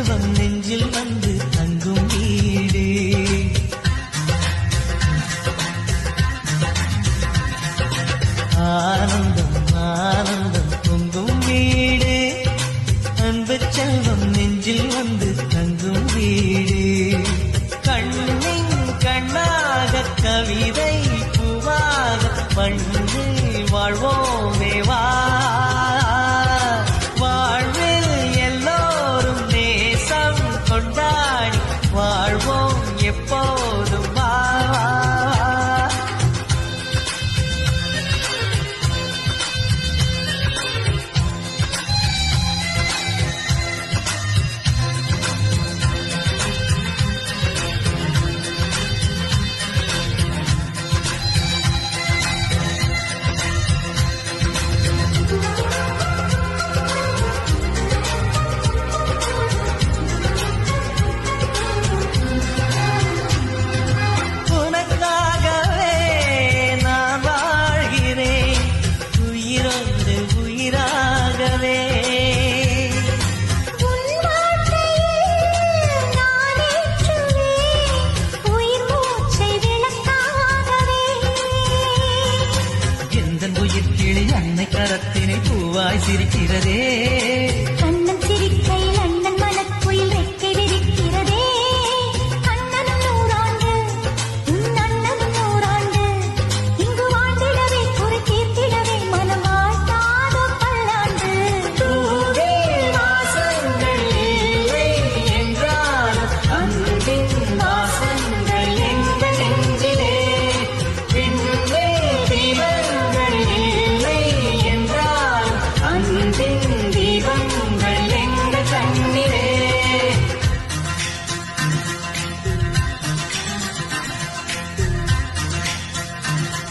செல்வம் நெஞ்சில் வந்து தங்கும் வீடு. ஆனந்தம் ஆனந்தம் பொங்கும் வீடு. அன்பு செல்வம் நெஞ்சில் வந்து தங்கும் வீடு. கண்ணின் கண்ணாக கவிதை பூவாக மண்ணில் வாழ்வோமே வா. வாழ்வில் எல்லோரும் நேசம் கொண்டாடி வாழ்வோம் எப்போதும் வா. அன்னை கரத்தினை பூவாய் சிரிக்கிறதே.